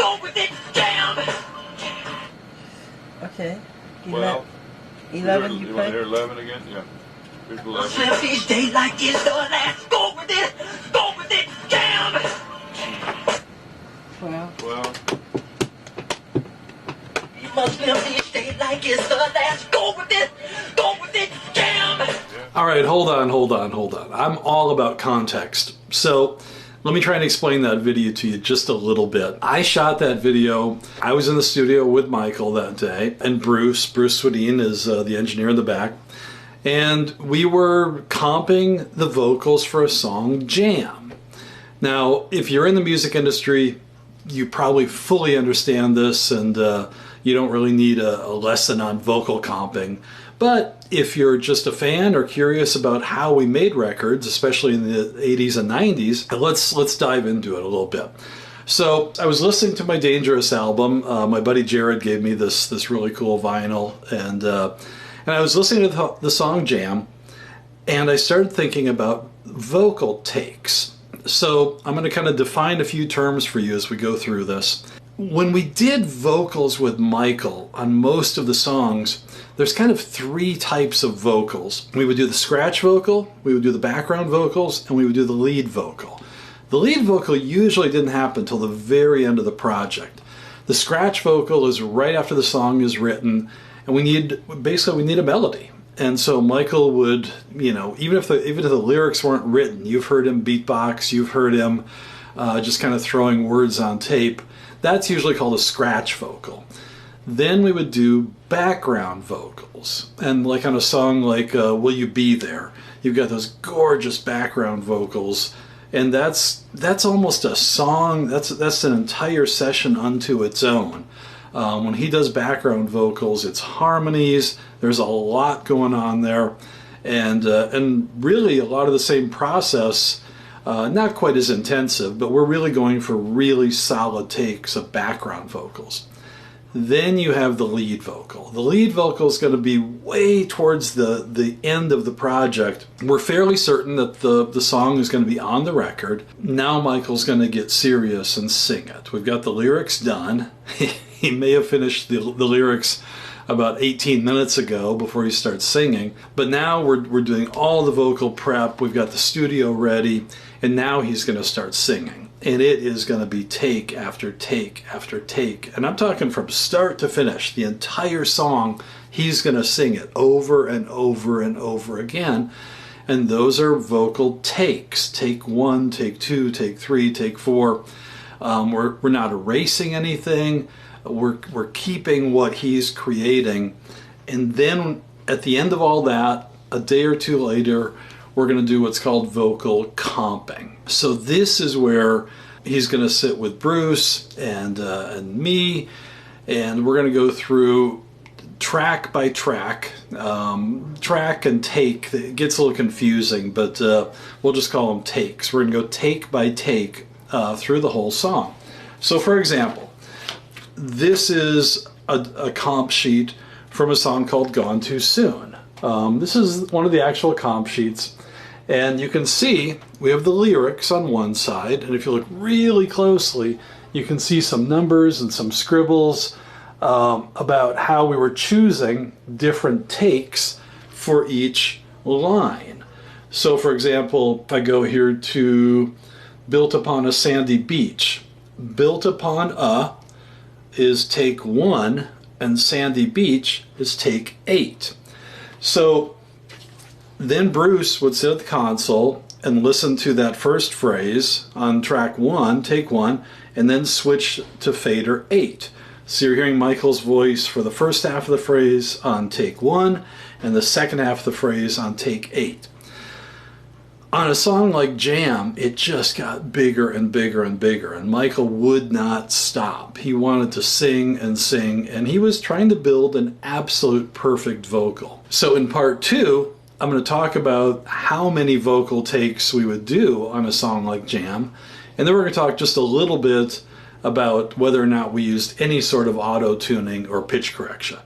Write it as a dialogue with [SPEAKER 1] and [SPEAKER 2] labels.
[SPEAKER 1] go with it, jam.
[SPEAKER 2] Okay.
[SPEAKER 3] 12.
[SPEAKER 2] 11
[SPEAKER 3] you
[SPEAKER 2] you
[SPEAKER 3] want to
[SPEAKER 2] play?
[SPEAKER 3] hear 11 again? Yeah. Here's 11.
[SPEAKER 1] Slip each day like it's the last. Go with it, jam.
[SPEAKER 2] 12.
[SPEAKER 3] 12.
[SPEAKER 1] You must live each day like it's the last. Go with it, jam.
[SPEAKER 4] All right, hold on. I'm all about context. So let me try and explain that video to you just a little bit. I shot that video. I was in the studio with Michael that day, and Bruce Swedin is the engineer in the back. And we were comping the vocals for a song, Jam. Now, if you're in the music industry, you probably fully understand this, and you don't really need a lesson on vocal comping. But if you're just a fan or curious about how we made records, especially in the 80s and 90s, let's dive into it a little bit. So I was listening to my Dangerous album. My buddy Jared gave me this really cool vinyl, and I was listening to the song Jam, and I started thinking about vocal takes. So I'm going to kind of define a few terms for you as we go through this. When we did vocals with Michael on most of the songs, there's kind of three types of vocals. We would do the scratch vocal, we would do the background vocals, and we would do the lead vocal. The lead vocal usually didn't happen until the very end of the project. The scratch vocal is right after the song is written, and we need a melody. And so Michael would, even if the lyrics weren't written, you've heard him beatbox, you've heard him just kind of throwing words on tape. That's usually called a scratch vocal. Then we would do background vocals. And like on a song like Will You Be There, you've got those gorgeous background vocals. And that's almost a song, that's an entire session unto its own. When he does background vocals, it's harmonies, there's a lot going on there. And really a lot of the same process. Not quite as intensive, but we're really going for really solid takes of background vocals. Then you have the lead vocal. The lead vocal is going to be way towards the end of the project. We're fairly certain that the song is going to be on the record. Now Michael's going to get serious and sing it. We've got the lyrics done. He may have finished the lyrics about 18 minutes ago before he starts singing, but now we're doing all the vocal prep. We've got the studio ready, and now he's going to start singing. And it is going to be take after take after take. And I'm talking from start to finish. The entire song, he's going to sing it over and over and over again. And those are vocal takes. Take 1, take 2, take 3, take 4. We're not erasing anything. We're keeping what he's creating. And then at the end of all that, a day or two later, we're going to do what's called vocal comping. So this is where he's going to sit with Bruce and me, and we're going to go through track by track, track and take. It gets a little confusing, but we'll just call them takes. We're going to go take by take through the whole song. So for example, this is a comp sheet from a song called Gone Too Soon. This is one of the actual comp sheets. And you can see we have the lyrics on one side, and if you look really closely, you can see some numbers and some scribbles about how we were choosing different takes for each line. So for example, if I go here to Built Upon a Sandy Beach, Built Upon a is take 1, and Sandy Beach is take 8. So then Bruce would sit at the console and listen to that first phrase on track 1, take 1, and then switch to fader 8. So you're hearing Michael's voice for the first half of the phrase on take 1 and the second half of the phrase on take 8. On a song like Jam, it just got bigger and bigger and bigger, and Michael would not stop. He wanted to sing and sing, and he was trying to build an absolute perfect vocal. So in part 2, I'm going to talk about how many vocal takes we would do on a song like Jam, and then we're going to talk just a little bit about whether or not we used any sort of auto-tuning or pitch correction.